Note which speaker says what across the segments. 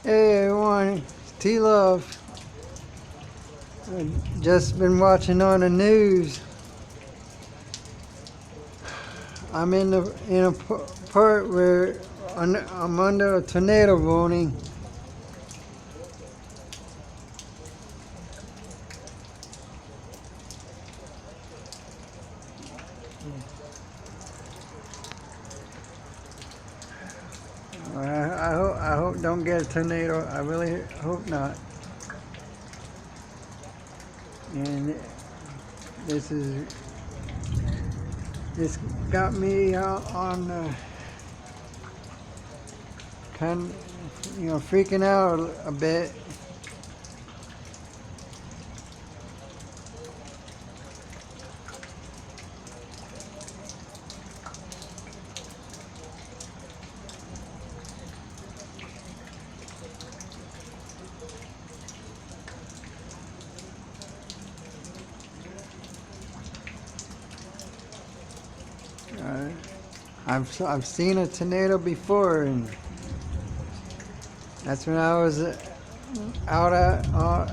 Speaker 1: Hey everyone, it's T-Love. Just been watching on the news. I'm in a part where I'm under a tornado warning. I hope don't get a tornado. I really hope not. And this got me on kind of, freaking out a bit. I've seen a tornado before, and that's when I was out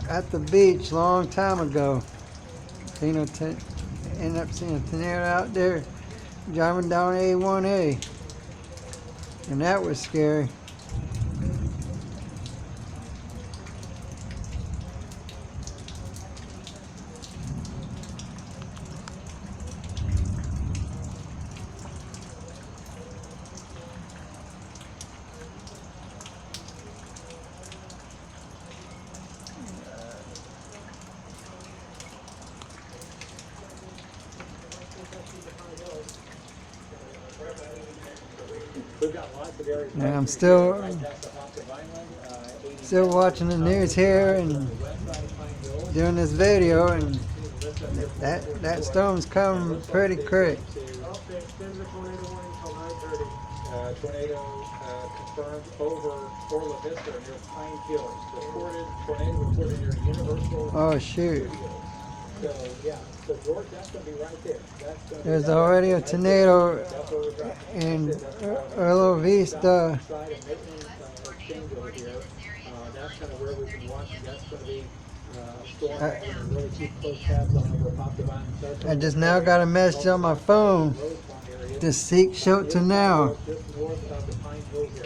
Speaker 1: at the beach long time ago. Ended up seeing a tornado out there driving down A1A, and that was scary. And I'm still watching the news here and doing this video, and that storm's coming pretty quick.
Speaker 2: Tornado confirmed over Orla Vista near Pine Hills. Tornado reported near Universal.
Speaker 1: Oh shoot.
Speaker 2: So yeah, so George, that's going to be right there.
Speaker 1: There's already a tornado in Orla Vista.
Speaker 2: That's kind of where we've been watching. That's going to be a storm that we're going to really keep close tabs on over Poptavine.
Speaker 1: I just now got a message on my phone. The Seek Shelter Now.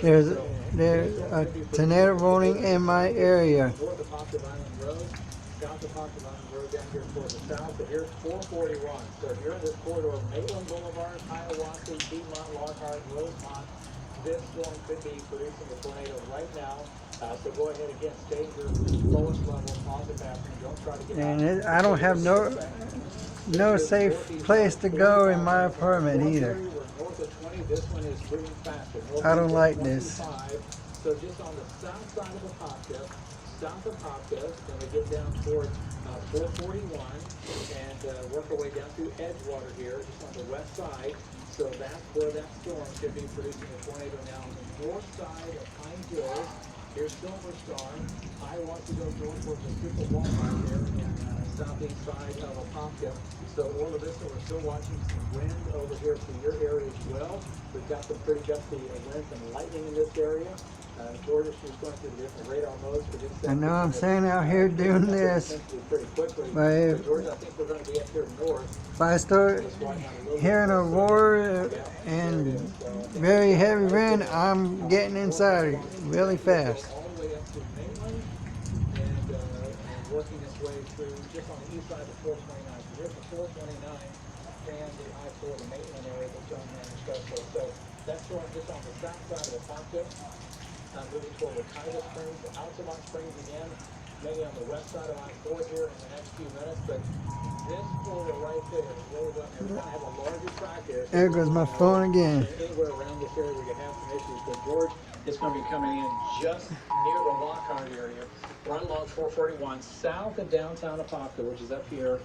Speaker 1: There's a tornado warning in my area.
Speaker 2: North of Poptavine Road, south of Poptavine Road, down here toward the south. But here's 441. So if you're in this corridor, Maitland Boulevard, Hiawassee, Piedmont, Lockhart, Rosemont, this storm could be producing a tornado right now. So go ahead again, stay your lowest level on the bathroom. Don't try to get out.
Speaker 1: And I don't have no safe place to go in my apartment either. I don't like this.
Speaker 2: So just on the south side of the Poptip, south of Poptip, then we get down towards 441 and work our way down through Edgewater here, just on the west side. So that's where that storm should be producing a tornado now on the north side of Pine Hills. Here's Silver Star. Hiawassee goes north towards the Super Walmart here in southeast side of Apopka. So Orla Vista, we're still watching some wind over here to your area as well. We've got some pretty gusty winds and lightning in this area. Georgia, she's going through the different radar modes for this.
Speaker 1: I know I'm saying out here doing this, but if I start hearing a roar and very heavy rain, I'm getting inside really fast.
Speaker 2: All the way up to Maitland and working its way through just on the east side of 429. So here's the 429 and the I-4, the Maitland area that's on there and stuff. So that's showing just on the south side of the Pontiff. Moving toward Wakaiba Springs, Altamont Springs again, maybe on the west side of I-4 here in the next few minutes. But this corridor right there is really going to have a larger track here.
Speaker 1: There goes my phone again.
Speaker 2: Anywhere around this area we could have some issues. But George is going to be coming in just near the Lockhart area, right along 441, south of downtown Apopka, which is up here.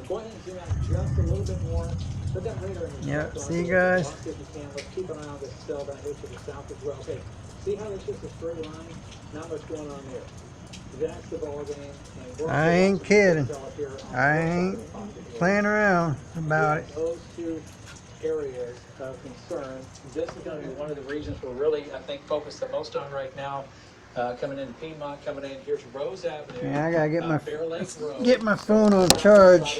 Speaker 2: Go ahead and zoom out just a little bit more. Put that radar in your
Speaker 1: Yep, see you guys.
Speaker 2: If you can, let's keep an eye on this cell down here to the south as well. Okay, see how it's just a straight line? Not much going on there. That's the ball game.
Speaker 1: I ain't kidding. I ain't playing around about it.
Speaker 2: Those two areas of concern. This is going to be one of the regions we're really, I think, focused the most on right now. Coming into Piedmont, coming in, here's Rose Avenue.
Speaker 1: Yeah, I gotta
Speaker 2: get
Speaker 1: my phone on charge.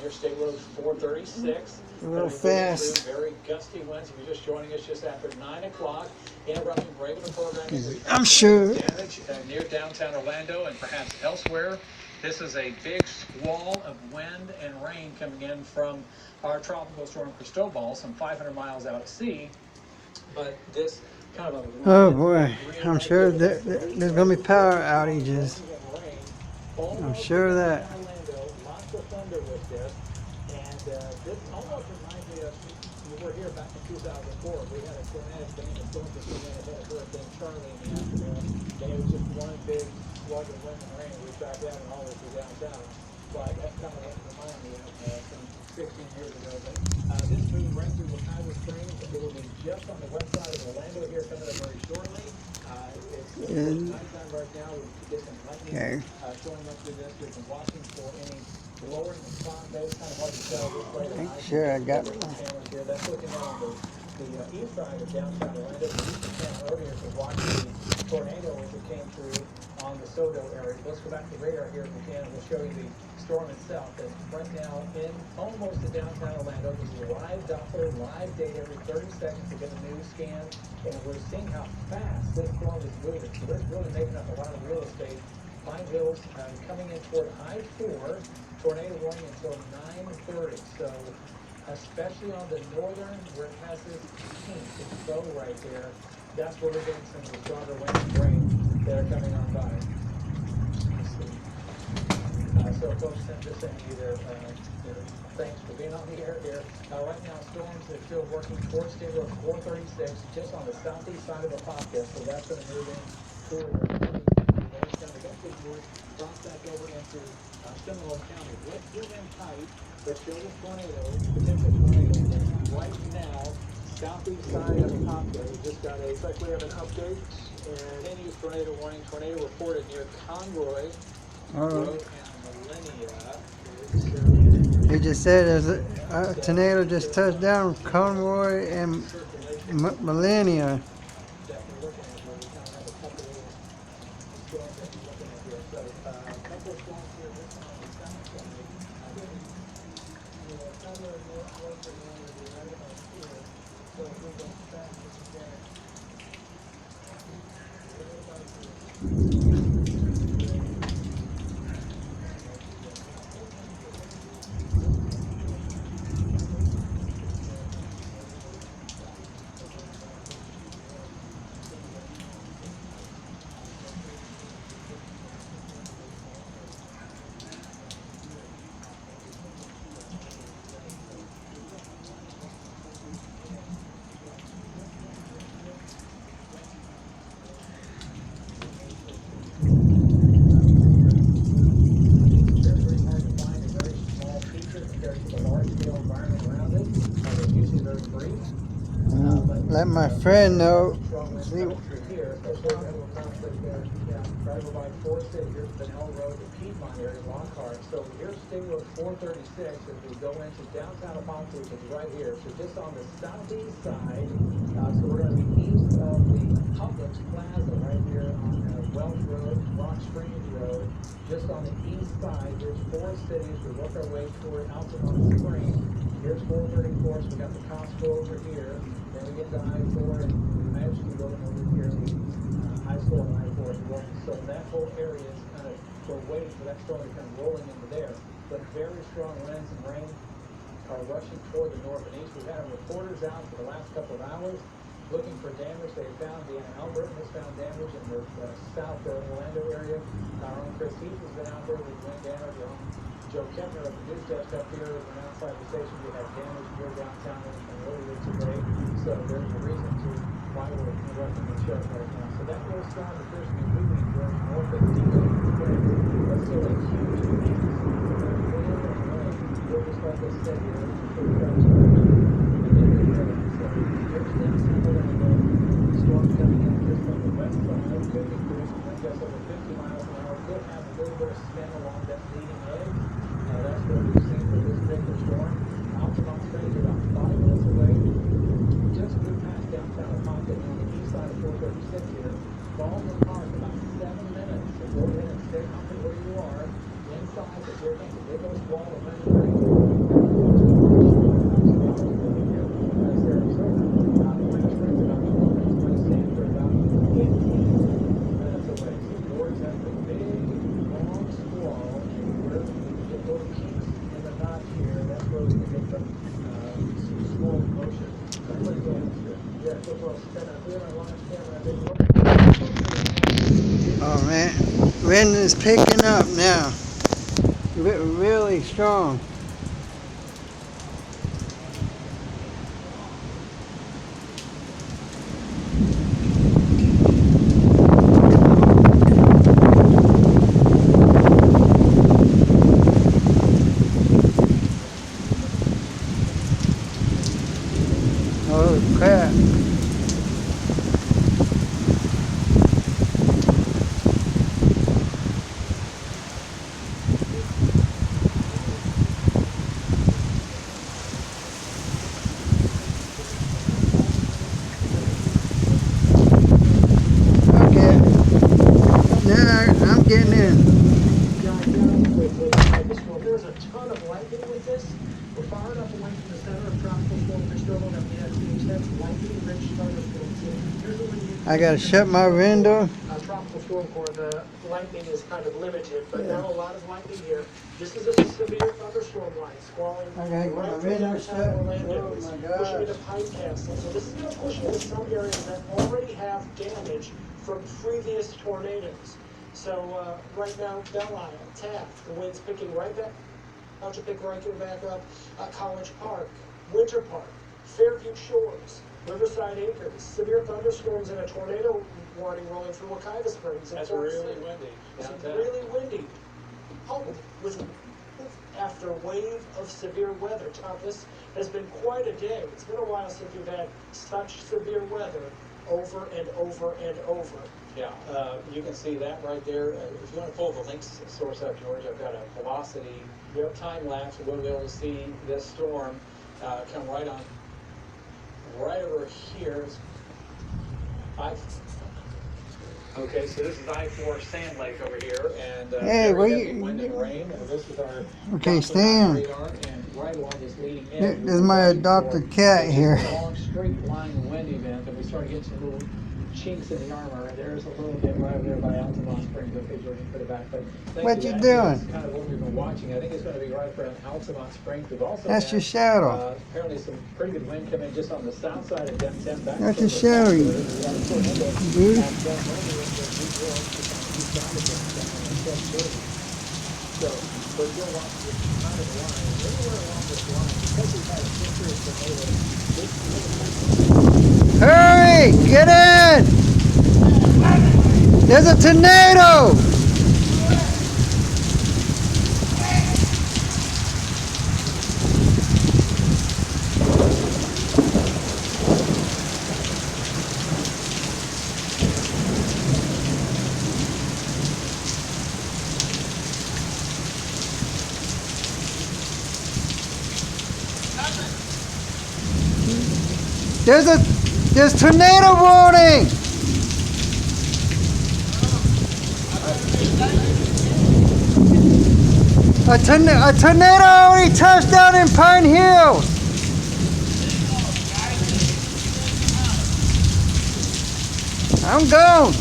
Speaker 2: Near State Road 436.
Speaker 1: A little fast.
Speaker 2: Very gusty winds. If you're just joining us just after 9 o'clock, interrupting regular programming.
Speaker 1: I'm sure.
Speaker 2: Damage near downtown Orlando and perhaps elsewhere. This is a big squall of wind and rain coming in from our tropical storm Cristobal, some 500 miles out at sea. But this kind of a
Speaker 1: Oh boy, I'm sure there's gonna be power outages. I'm sure of that.
Speaker 2: Lots of thunder with this, and this almost reminds me of, we were here back in 2004. We had a tornado band of storms that came in and hit Hurricane Charlie in the afternoon, and it was just one big slug of wind and rain. We tracked that and all the way through downtown. But that's kind of remind me of some 16 years ago. But this move right through the Highway Springs. It will be just on the west side of Orlando here, coming up very shortly. It's nighttime right now. We get some lightning showing up through this. We've been watching for any lowering the fog. It's kind of hard to tell which way the
Speaker 1: Make sure I got
Speaker 2: cameras here. That's looking out on the east side of downtown Orlando. The eastern town earlier to watch the tornado as it came through on the Soto area. Let's go back to radar here if we can, and we'll show you the storm itself. And right now in almost to downtown Orlando, this is a live Doppler, live data every 30 seconds to get a news scan, and we're seeing how fast this storm is moving. So it's really making up a lot of real estate. Pine Hills coming in toward I-4, tornado warning until 9:30. So especially on the northern, where it has this pink, this bow right there, that's where we're getting some of the stronger winds and rain that are coming on by. Let's see. So folks, just sending you their thanks for being on the air here. Right now, storms are still working towards State Road 436, just on the southeast side of the Apopka, so that's going to move in cooler. Eventually cross back over into Seminole County. Let's zoom in tight, but show the tornado, potential tornado. Right now, southeast side of the Apopka, we just got a, it's like we have an update, and continuous tornado warning, tornado reported near Conroy Road and Millennia.
Speaker 1: He just said there's a tornado just touched down Conroy and Millennia. Let my friend know. See.
Speaker 2: Right over by Forest City, here's Benell Road, the Piedmont area, Lockhart. So here's State Road 436 as we go into downtown Apopka, which is right here. So just on the southeast side, so we're going to be east of the Publix Plaza right here on Welch Road, Rock Springs Road. Just on the east side, here's Forest City as we work our way toward Altamont Springs. Here's 434, so we got the Costco over here. Then we get to I-4 and we imagine we go over here, I-4 and I-4 as well. So that whole area is kind of, we're waiting for that storm to come rolling into there. But very strong winds and rain are rushing toward the north and east. We've had reporters out for the last couple of hours looking for damage. They found, Deanna Alberton has found damage in the south Orlando area. Our own Chris Heath has been out there with wind damage. Our own Joe Kepner of the news desk up here and outside the station. We had damage here downtown and earlier today. So there's a reason to why we're interrupting the show right now. So that little storm appears to be moving during north of the but still a huge wind and rain. We're just like I said here. Storm coming in just from the west side, moving through some wind gusts over 50 miles an hour. Could have a little bit of spin along that leading edge. That's what we've seen for this particular storm. Altamont Springs about 5 minutes Baldwin Park, about 7 minutes. So go ahead and stay comfy where you are. Inside, but here comes a big old wall of lemon green.
Speaker 1: Oh man, wind is picking up now. Really strong. Oh crap. Okay. Now I'm getting in.
Speaker 2: There's a ton of lightning with this. We're far enough away from the center of Tropical Storm Fitzgerald that we have the intense lightning-rich thunderstorms. Usually when you
Speaker 1: I gotta shut my window.
Speaker 2: Tropical Storm Core, the lightning is kind of limited, but now a lot of lightning here. This is a severe thunderstorm line, squalling
Speaker 1: I gotta get my
Speaker 2: right through
Speaker 1: window
Speaker 2: downtown
Speaker 1: shut.
Speaker 2: Orlando.
Speaker 1: Oh
Speaker 2: It's
Speaker 1: my
Speaker 2: pushing into
Speaker 1: gosh.
Speaker 2: Pine Castle. So this is going to push into some areas that already have damage from previous tornadoes. So right now, Belle Isle, Taft, the wind's picking right back. Township Pickerington back up, College Park, Winter Park, Fairview Shores, Riverside Acres, severe thunderstorms and a tornado warning rolling through Wekiva Springs.
Speaker 3: That's really windy.
Speaker 2: It's
Speaker 3: Downtown.
Speaker 2: really windy. Oh, with after wave of severe weather. Tom, this has been quite a day. It's been a while since we've had such severe weather over and over and over.
Speaker 3: Yeah, you can see that right there. If you want to pull the links source up, George, I've got a velocity time lapse. We'll be able to see this storm come right over here. Okay, so this is I-4 Sand Lake over here, and
Speaker 1: Hey,
Speaker 3: very
Speaker 1: where
Speaker 3: heavy
Speaker 1: you-
Speaker 3: wind and rain. This is our
Speaker 1: Okay,
Speaker 3: droplet
Speaker 1: stay in.
Speaker 3: radar, and right along this leading
Speaker 1: There-
Speaker 3: edge,
Speaker 1: there's my adopted cat here.
Speaker 3: It's a long, straight line wind event, and we started getting some little chinks in the armor. There's a little bit right over there by Altamont Springs. Okay, George, you put it back. But thank
Speaker 1: What you
Speaker 3: That
Speaker 1: doing?
Speaker 3: is kind of what we've been watching. I think it's going to be right around Altamont Springs. We've also
Speaker 1: That's
Speaker 3: had,
Speaker 1: your shadow.
Speaker 3: apparently some pretty good wind coming just on the south side of Denton. Back
Speaker 1: That's
Speaker 3: to
Speaker 1: your
Speaker 3: the
Speaker 1: shadow,
Speaker 3: south
Speaker 1: you
Speaker 3: of it. We got a tornado,
Speaker 1: dude.
Speaker 3: and then over it, the New York, east side of Denton, and South Jersey. So, but you'll watch this kind of line, anywhere along this line, because we've had a history of tornadoes, this really
Speaker 1: Hurry! Get in! There's a tornado! There's tornado warning! A tornado already touched down in Pine Hill! I'm gone!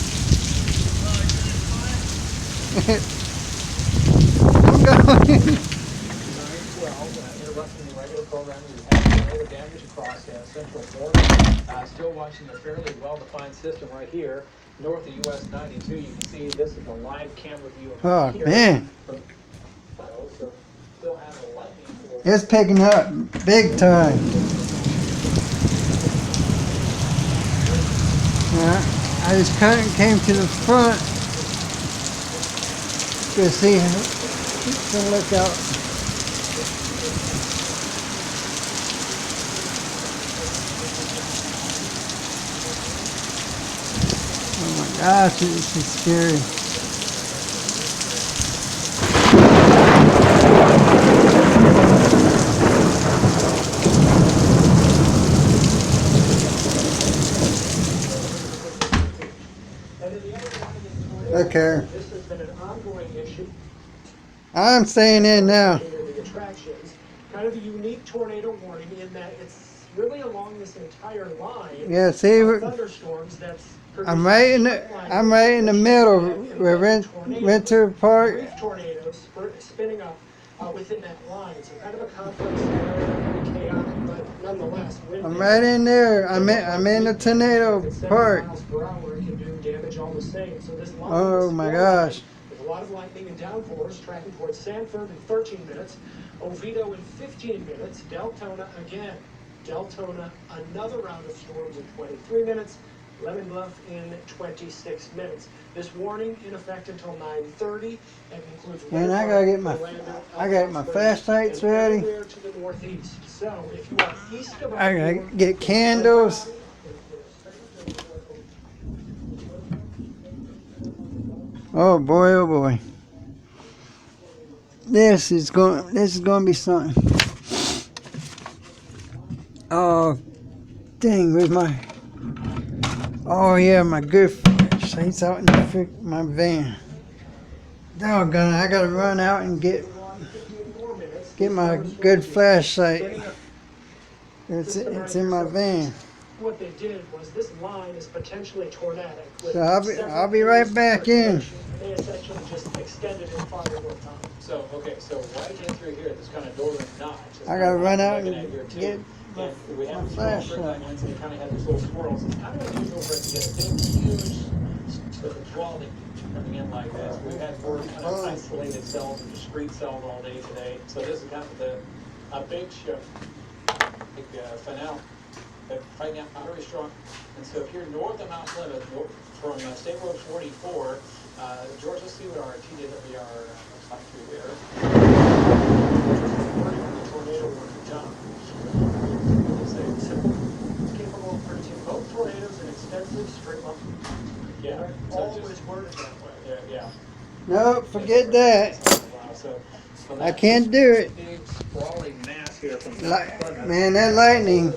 Speaker 1: I'm gone!
Speaker 3: interrupting the regular programming. We've had tornado damage across central Florida. Still watching a fairly well-defined system right here, north of US 92. You can see this is a live camera view of
Speaker 1: Oh
Speaker 3: here.
Speaker 1: man,
Speaker 3: So still have a lightning force.
Speaker 1: it's picking up big time. I just came to the front to see, to look out. Oh my gosh, this is scary.
Speaker 2: And in the
Speaker 1: Okay.
Speaker 3: This has been an ongoing issue.
Speaker 1: I'm staying in now.
Speaker 3: The attractions, kind of a unique tornado warning in that it's really along this entire line.
Speaker 1: Yeah, see,
Speaker 3: of thunderstorms that's
Speaker 1: I'm right in the middle where Ventura Park.
Speaker 3: brief tornadoes spinning up within that line. So kind of a complex scenario, chaotic, but nonetheless.
Speaker 1: I'm right in there. I'm in the tornado park.
Speaker 3: Miles per hour, it can do damage all the same. So this line,
Speaker 1: Oh
Speaker 3: this
Speaker 1: my
Speaker 3: flow
Speaker 1: gosh.
Speaker 3: line, with a lot of lightning and downpours tracking towards Sanford in 13 minutes, Oviedo in 15 minutes, Deltona again. Deltona, another round of storms in 23 minutes, Lemon Bluff in 26 minutes. This warning in effect until 9:30 and includes.
Speaker 1: Man, I gotta get my flashlights ready.
Speaker 3: To the northeast. So if you are east of
Speaker 1: I gotta get candles. Oh boy, oh boy. This is going to be something. Oh, dang, where's my... Oh yeah, my good flashlight's out in my van. Doggone, I gotta run out and get my good flashlight. It's in my van.
Speaker 3: What they did was this line is potentially tornadic.
Speaker 1: So I'll be right back in.
Speaker 3: They essentially just extended it farther more time.
Speaker 2: So, okay, so right in through here, this kind of northern notch.
Speaker 1: I gotta run out
Speaker 2: Looking at
Speaker 1: and
Speaker 2: here, too.
Speaker 1: get
Speaker 2: And we have
Speaker 1: my
Speaker 2: these little straight
Speaker 1: flashlight.
Speaker 2: line lines, and they kind of have these little swirls. It's kind of unusual for it to get a big, huge sort of dwelling coming in like this. We've had four kind of isolated cells and discrete cells all day today. So this is kind of a big shift, big finale. But right now, not very strong. And so if you're north of Mount Plymouth, from State Road 44, George, let's see what our TWR looks like through there.
Speaker 3: Tornado warning, John. It's capable of producing both tornadoes and extensive straight line.
Speaker 2: Yeah. So
Speaker 3: Always
Speaker 2: just,
Speaker 3: worded that way.
Speaker 2: yeah.
Speaker 1: Nope, forget that.
Speaker 2: So
Speaker 1: I can't do it.
Speaker 2: big sprawling mass here from Mount Plymouth.
Speaker 1: Man, that lightning.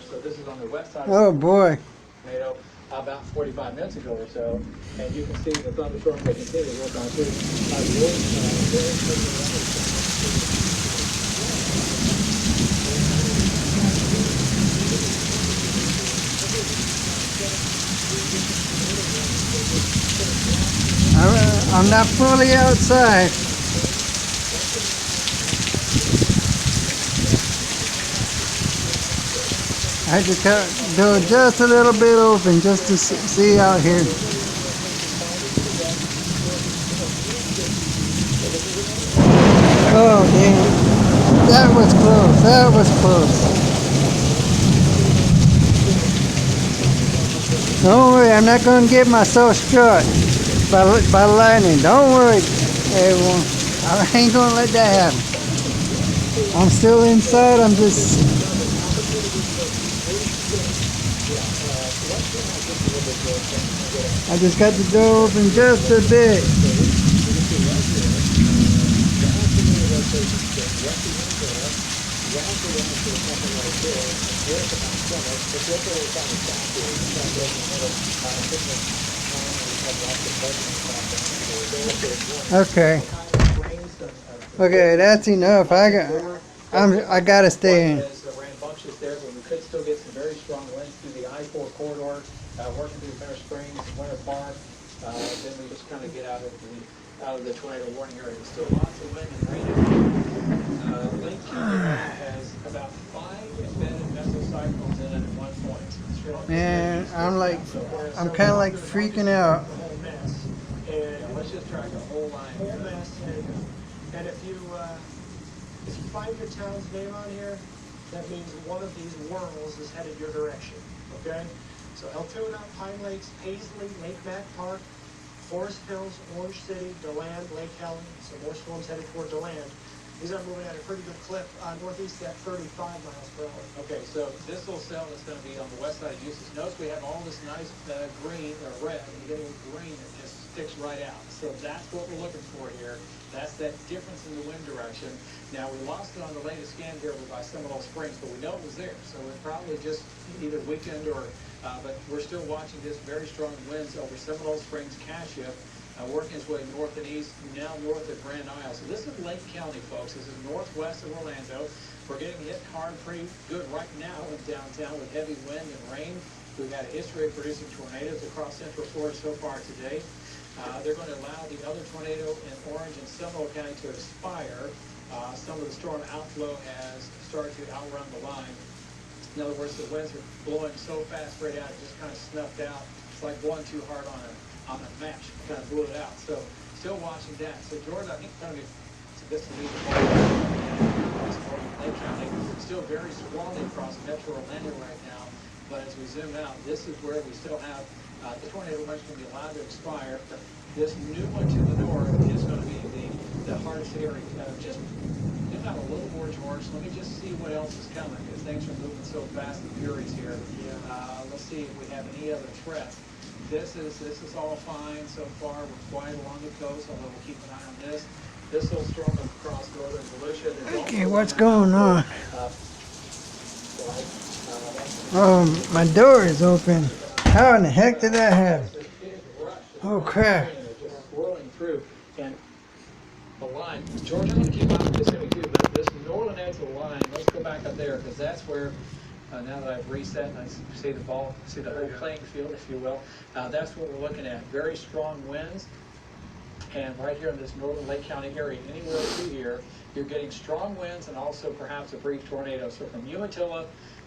Speaker 2: So this is on the west side
Speaker 1: Oh
Speaker 2: of
Speaker 1: boy.
Speaker 2: the tornado about 45 minutes ago or so, and you can see the thunderstorms they continue to work on too.
Speaker 1: I'm not fully outside. I had to do just a little bit open just to see out here. Oh damn, that was close, that was close. Don't worry, I'm not going to get myself struck by lightning. Don't worry, everyone. I ain't going to let that happen. I'm still inside, I'm just... I just got the door open just a bit. Okay. Okay, that's enough. I gotta stay in.
Speaker 2: Ran bunched there, but we could still get some very strong winds through the I-4 corridor, working through Bear Springs, Winter Park. Then we just kind of get out of the tornado warning area. Still lots of wind and rain. Lake County has about 5 embedded mesocyclones in it at one point.
Speaker 1: Man, I'm kind of like freaking out.
Speaker 3: Whole mess. And
Speaker 2: Let's just track the whole line.
Speaker 3: whole mess. And if you find your town's name on here, that means one of these whirls is headed your direction. Okay? So Altoona, Pine Lakes, Paisley, Lake Mac Park, Forest Hills, Orange City, DeLand, Lake Helen. So more storms headed toward DeLand. These are moving at a pretty good clip. Northeast at 35 miles per hour.
Speaker 2: Okay, so this little cell is going to be on the west side of Eustis. Notice we have all this nice green or red. You're getting green that just sticks right out. So that's what we're looking for here. That's that difference in the wind direction. Now, we lost it on the latest scan here by Seminole Springs, but we know it was there. So it probably just either weakened or, but we're still watching this very strong winds over Seminole Springs, Cassia, working its way north and east, now north of Grand Isle. So this is Lake County, folks. This is northwest of Orlando. We're getting hit hard pretty good right now in downtown with heavy wind and rain. We've had a history of producing tornadoes across Central Florida so far today. They're going to allow the other tornado in Orange and Seminole County to expire. Some of the storm outflow has started to outrun the line. In other words, the winds are blowing so fast right out, it just kind of snuffed out. It's like blowing too hard on a match, kind of blew it out. So still watching that. So Georgia, I think this will be the Lake County. Still very squally across Metro Orlando right now. But as we zoom out, this is where we still have the tornado watch going to be allowed to expire. This new one to the north is going to be the hardest area. Just give out a little more, George. Let me just see what else is coming because things are moving so fast and furious here. Let's see if we have any other threat. This is all fine so far. We're quiet along the coast, although we'll keep an eye on this. This will storm across northern Volusia.
Speaker 1: Okay, what's going on? Oh, my door is open. How in the heck did that happen? Oh, crap.
Speaker 2: Just swirling through. And the line, George, I'm going to keep on this going to do, but this northern edge of the line, let's go back up there because that's where, now that I've reset and I see the ball, see the whole playing field, if you will, that's what we're looking at. Very strong winds. And right here in this northern Lake County area, anywhere through here, you're getting strong winds and also perhaps a brief tornado. So from Umatilla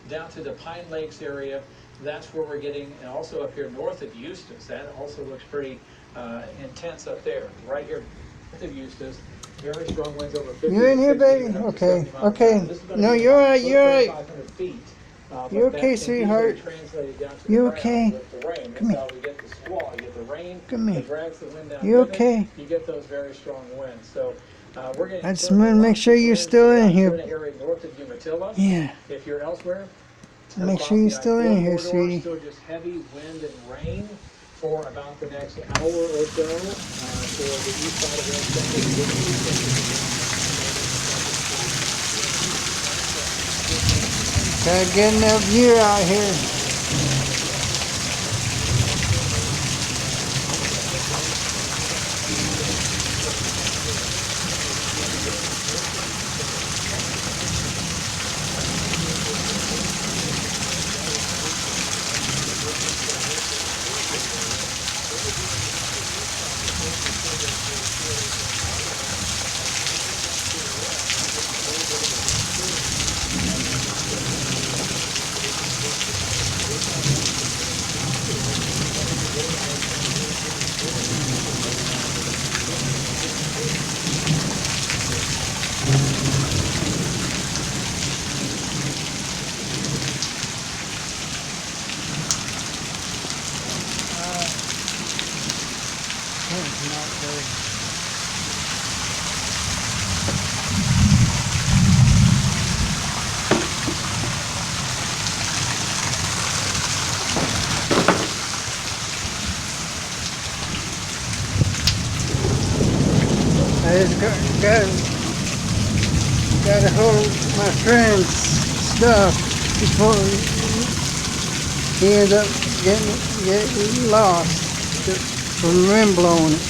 Speaker 2: down to the Pine Lakes area, that's where we're getting, and also up here north of Eustis, that also looks pretty intense up there. Right here north of Eustis, very strong winds over 50.
Speaker 1: You in here, baby? Okay, okay. No, you're all right, you're all right. You okay, sweetheart? You okay? Come here. Come here. You okay?
Speaker 2: You get those very strong winds. So we're getting.
Speaker 1: I just want to make sure you're still in here.
Speaker 2: North of Umatilla.
Speaker 1: Yeah.
Speaker 2: If you're elsewhere,
Speaker 1: Make sure you're still in here, sweetie.
Speaker 2: Still just heavy wind and rain for about the next hour or so for the east side of
Speaker 1: Try to get enough view out here. I just got to hold my friend's stuff before he ends up getting lost from wind blowing it.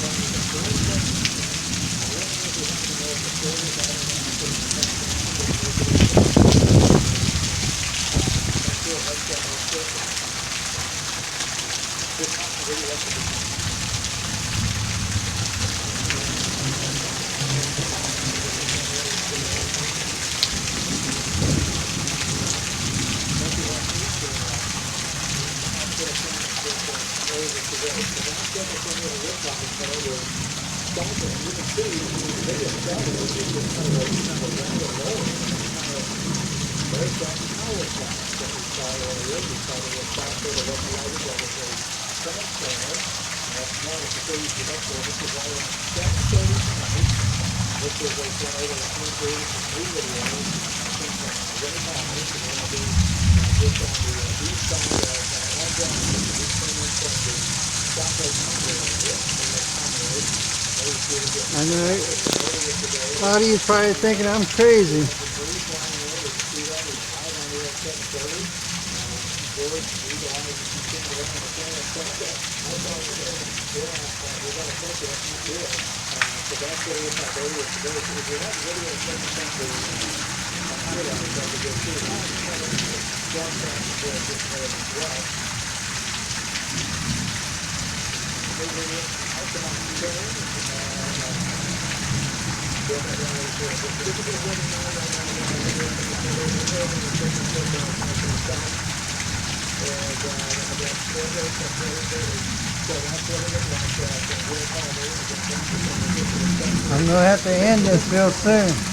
Speaker 1: I know. A lot of you probably thinking I'm crazy. I'm gonna have to end this real soon.